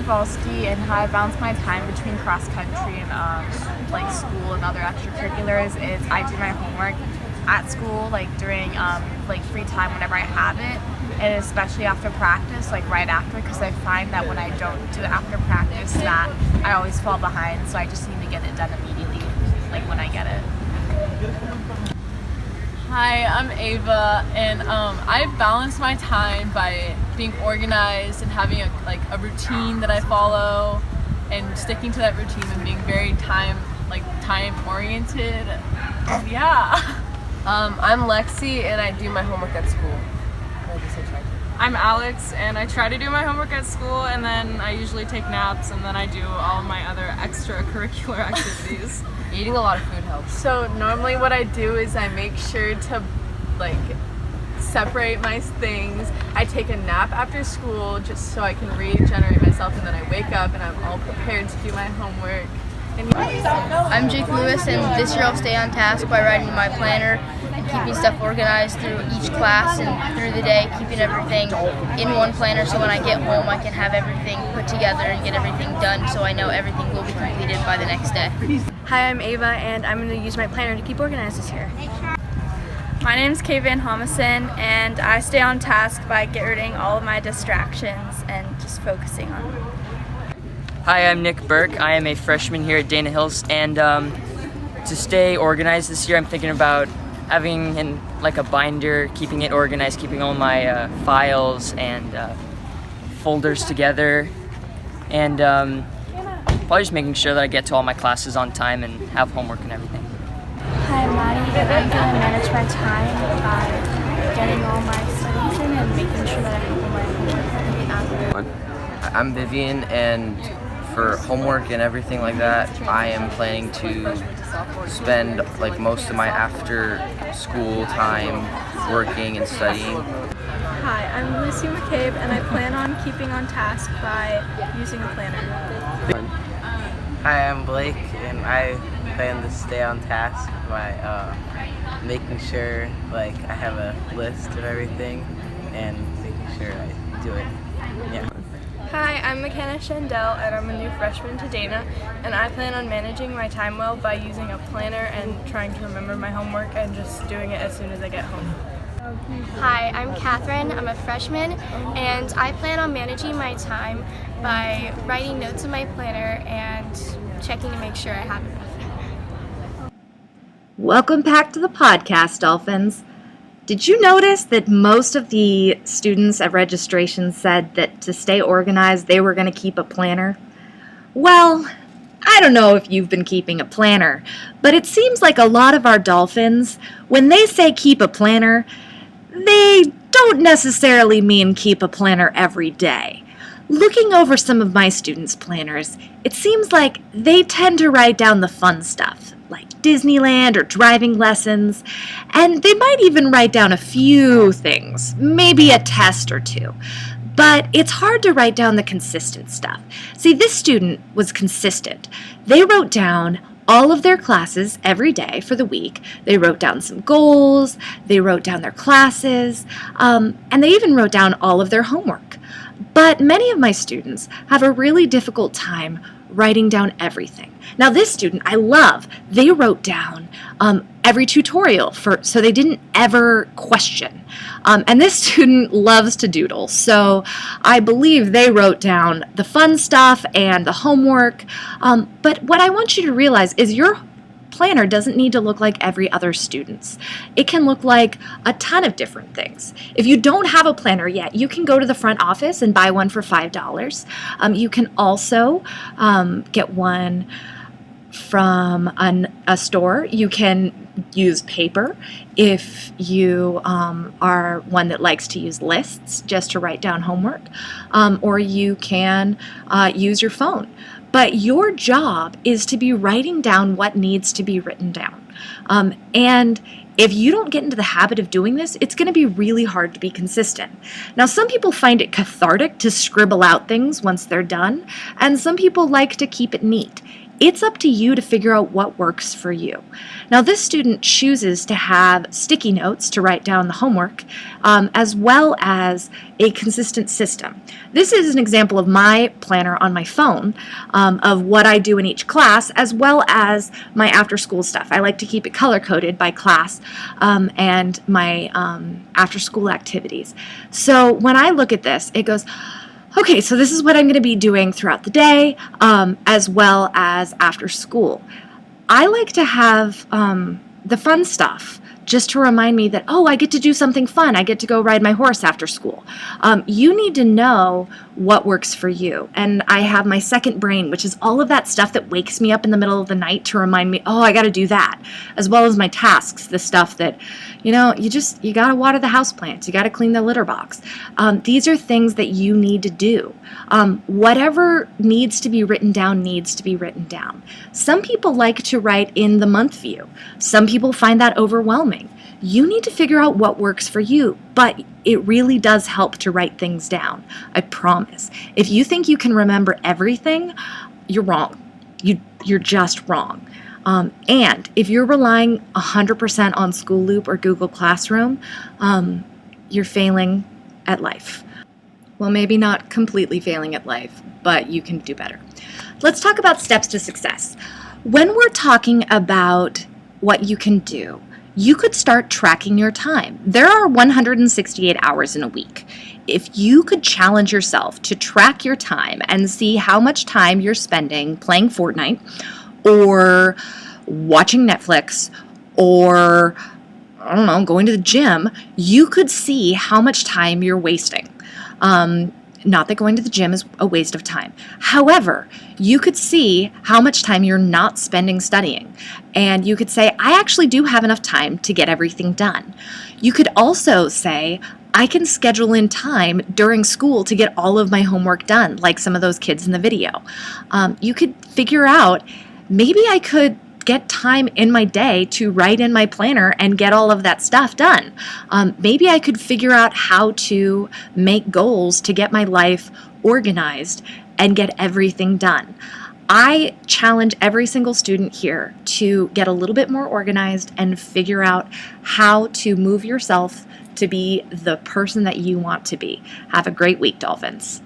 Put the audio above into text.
basketball, ski, and how I balance my time between cross country and like school and other extracurriculars is I do my homework at school, like during like free time whenever I have it, and especially after practice, like right after, because I find that when I don't do it after practice, that I always fall behind. So I just need to get it done immediately, like when I get it. Hi, I'm Ava, and I balance my time by being organized and having a routine that I follow, and sticking to that routine and being very time oriented. Yeah. I'm Lexi, and I do my homework at school. I'm Alex, and I try to do my homework at school, and then I usually take naps, and then I do all my other extracurricular activities. Eating a lot of food helps. So normally what I do is I make sure to separate my things. I take a nap after school just so I can regenerate myself, and then I wake up and I'm all prepared to do my homework. I'm Jake Lewis, and this year I'll stay on task by writing my planner and keeping stuff organized through each class and through the day, keeping everything in one planner so when I get home I can have everything put together and get everything done so I know everything will be completed by the next day. Hi, I'm Ava, and I'm going to use my planner to keep organized this year. My name is Kay Van Homison, and I stay on task by getting rid of all of my distractions and just focusing on them. Hi, I'm Nick Burke. I am a freshman here at Dana Hills, and to stay organized this year, I'm thinking about having a binder, keeping it organized, keeping all my files and folders together, and probably just making sure that I get to all my classes on time and have homework and everything. Hi, I'm Maddie, and I'm going to manage my time by getting all my studies in and making sure that I have all my homework. I'm Vivian, and for homework and everything like that, I am planning to spend most of my after school time working and studying. Hi, I'm Lucy McCabe, and I plan on keeping on task by using a planner. Hi, I'm Blake, and I plan to stay on task by making sure I have a list of everything and making sure I do it. Yeah. Hi, I'm McKenna Shandell, and I'm a new freshman to Dana, and I plan on managing my time well by using a planner and trying to remember my homework and just doing it as soon as I get home. Hi, I'm Catherine. I'm a freshman, and I plan on managing my time by writing notes in my planner and checking to make sure I have enough. Welcome back to the podcast, Dolphins. Did you notice that most of the students at registration said that to stay organized, they were going to keep a planner? Well, I don't know if you've been keeping a planner, but it seems like a lot of our Dolphins, when they say keep a planner, they don't necessarily mean keep a planner every day. Looking over some of my students' planners, it seems like they tend to write down the fun stuff, like Disneyland or driving lessons, and they might even write down a few things, maybe a test or two. But it's hard to write down the consistent stuff. See, this student was consistent. They wrote down all of their classes every day for the week. They wrote down some goals, they wrote down their classes, and they even wrote down all of their homework. But many of my students have a really difficult time writing down everything. Now this student, I love, they wrote down every tutorial so they didn't ever question. And this student loves to doodle, so I believe they wrote down the fun stuff and the homework. But what I want you to realize is your planner doesn't need to look like every other student's. It can look like a ton of different things. If you don't have a planner yet, you can go to the front office and buy one for $5. You can also get one from a store. You can use paper if you are one that likes to use lists just to write down homework, or you can use your phone. But your job is to be writing down what needs to be written down. And if you don't get into the habit of doing this, it's going to be really hard to be consistent. Now, some people find it cathartic to scribble out things once they're done, and some people like to keep it neat. It's up to you to figure out what works for you. Now, this student chooses to have sticky notes to write down the homework, as well as a consistent system. This is an example of my planner on my phone, of what I do in each class, as well as my after-school stuff. I like to keep it color-coded by class and my after-school activities. So when I look at this, it goes, okay, so this is what I'm going to be doing throughout the day, as well as after school. I like to have the fun stuff just to remind me that, oh, I get to do something fun. I get to go ride my horse after school. You need to know what works for you. And I have my second brain, which is all of that stuff that wakes me up in the middle of the night to remind me, oh, I got to do that, as well as my tasks, the stuff that, you got to water the houseplants. You got to clean the litter box. These are things that you need to do. Whatever needs to be written down needs to be written down. Some people like to write in the month view. Some people find that overwhelming. You need to figure out what works for you, but it really does help to write things down. I promise. If you think you can remember everything, you're wrong. You're just wrong. And if you're relying 100% on School Loop or Google Classroom, you're failing at life. Well, maybe not completely failing at life, but you can do better. Let's talk about steps to success. When we're talking about what you can do, you could start tracking your time. There are 168 hours in a week. If you could challenge yourself to track your time and see how much time you're spending playing Fortnite or watching Netflix or, I don't know, going to the gym, you could see how much time you're wasting. Not that going to the gym is a waste of time. However, you could see how much time you're not spending studying. And you could say, I actually do have enough time to get everything done. You could also say, I can schedule in time during school to get all of my homework done, like some of those kids in the video. You could figure out, maybe I could get time in my day to write in my planner and get all of that stuff done. Maybe I could figure out how to make goals to get my life organized and get everything done. I challenge every single student here to get a little bit more organized and figure out how to move yourself to be the person that you want to be. Have a great week, Dolphins.